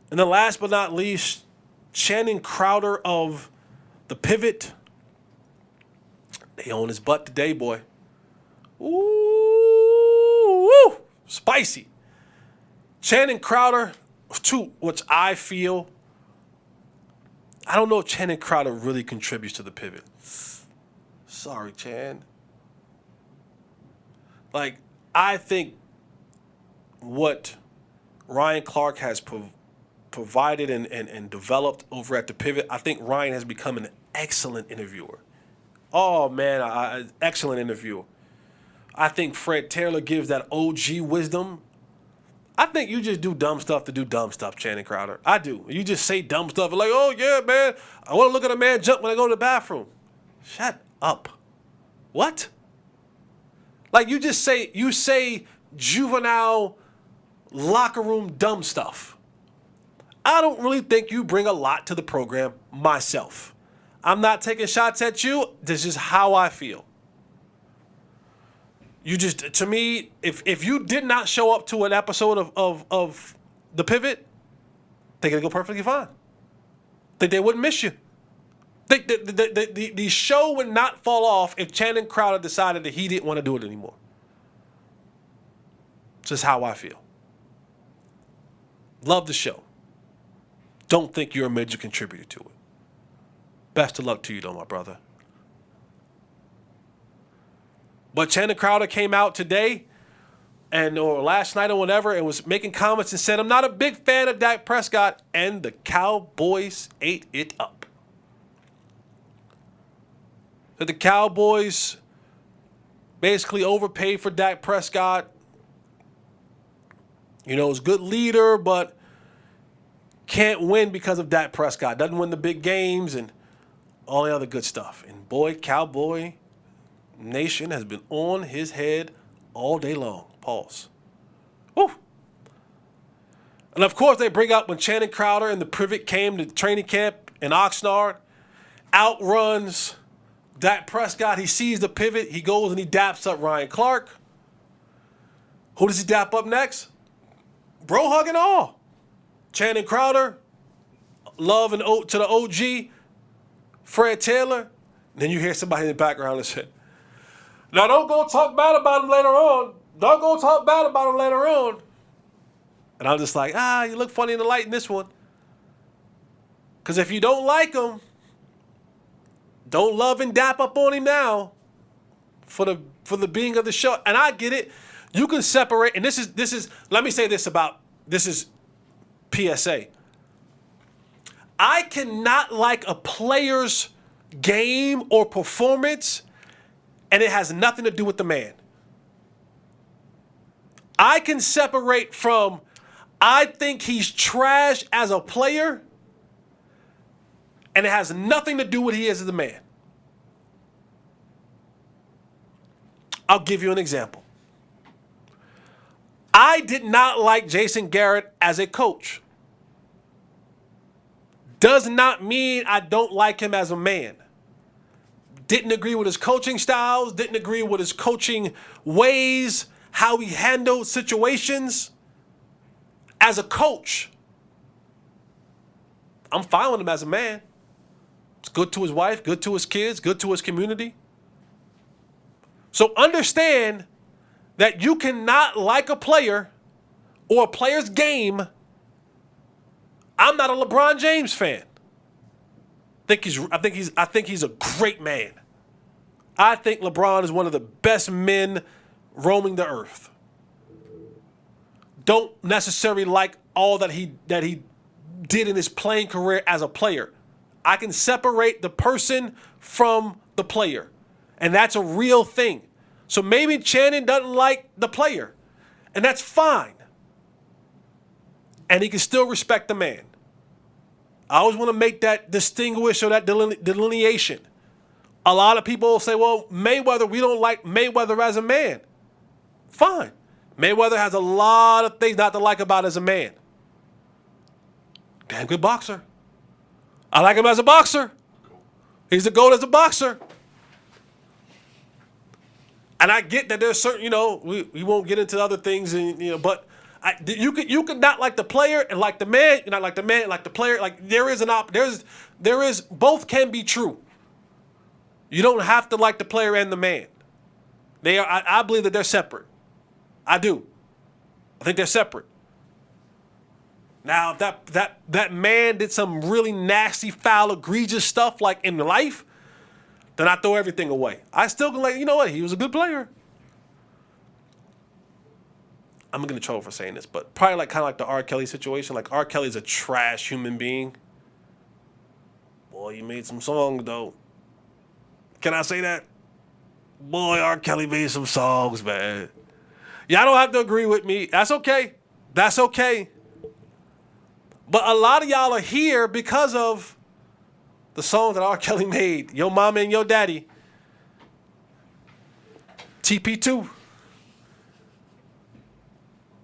And then last but not least, Channing Crowder of The Pivot. They on his butt today, boy. Ooh, spicy. Channing Crowder, too, which I feel, I don't know if Channing Crowder really contributes to The Pivot. Sorry, Chan. Like, I think what Ryan Clark has provided and developed over at The Pivot, I think Ryan has become an excellent interviewer. Oh, man, excellent interviewer. I think Fred Taylor gives that OG wisdom. I think you just do dumb stuff to do dumb stuff, Channing Crowder. I do. You just say dumb stuff like, oh, yeah, man, I want to look at a man jump when I go to the bathroom. Shut up. What? Like you say juvenile locker room dumb stuff. I don't really think you bring a lot to the program myself. I'm not taking shots at you. This is how I feel. You just, to me, if you did not show up to an episode of The Pivot, think it'd go perfectly fine. Think they wouldn't miss you. Think the show would not fall off if Channing Crowder decided that he didn't want to do it anymore. Just how I feel. Love the show. Don't think you're a major contributor to it. Best of luck to you, though, my brother. But Channing Crowder came out today or last night or whatever and was making comments and said, I'm not a big fan of Dak Prescott, and the Cowboys ate it up. That the Cowboys basically overpaid for Dak Prescott. You know, he's a good leader, but can't win because of Dak Prescott. Doesn't win the big games and all the other good stuff. And boy, Cowboy Nation has been on his head all day long. Pause. Woo. And of course, they bring up when Channing Crowder and the Privet came to training camp in Oxnard, outruns Dak Prescott. He sees the pivot. He goes and he daps up Ryan Clark. Who does he dap up next? Bro hug and all. Channing Crowder, love and to the OG, Fred Taylor. And then you hear somebody in the background and say, now don't go talk bad about him later on. Don't go talk bad about him later on. And I'm just like, you look funny in the light in this one. Because if you don't like him, don't love and dap up on him now for the being of the show. And I get it. You can separate, and this is let me say this about, this is PSA. I cannot like a player's game or performance, and it has nothing to do with the man. I can separate from, I think he's trash as a player, and it has nothing to do with he is as a man. I'll give you an example. I did not like Jason Garrett as a coach. Does not mean I don't like him as a man. Didn't agree with his coaching styles, didn't agree with his coaching ways, how he handled situations. As a coach, I'm fine with him as a man. It's good to his wife, good to his kids, good to his community. So understand that you cannot like a player or a player's game. I'm not a LeBron James fan. I think he's a great man. I think LeBron is one of the best men roaming the earth. Don't necessarily like all that he did in his playing career as a player. I can separate the person from the player, and that's a real thing. So maybe Channing doesn't like the player, and that's fine. And he can still respect the man. I always want to make that distinguish or that delineation. A lot of people say, well, Mayweather, we don't like Mayweather as a man. Fine. Mayweather has a lot of things not to like about as a man. Damn good boxer. I like him as a boxer. He's the GOAT as a boxer. And I get that there's certain, we won't get into other things, but You could not like the player and like the man, not like the man and like the player. Like there is both can be true. You don't have to like the player and the man. They are. I believe that they're separate. I do. I think they're separate. Now, if that man did some really nasty, foul, egregious stuff like in life, then I throw everything away. I still can you know what? He was a good player. I'm gonna get in trouble for saying this, but probably kind of like the R. Kelly situation. Like R. Kelly's a trash human being. Boy, he made some songs though. Can I say that? Boy, R. Kelly made some songs, man. Y'all don't have to agree with me. That's okay. That's okay. But a lot of y'all are here because of the songs that R. Kelly made. Your mama and your daddy. TP2.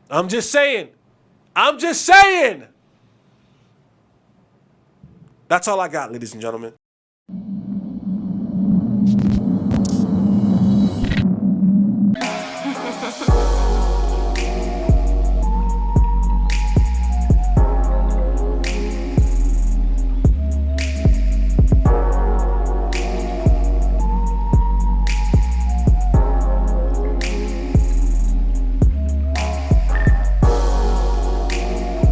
I'm just saying. That's all I got, ladies and gentlemen.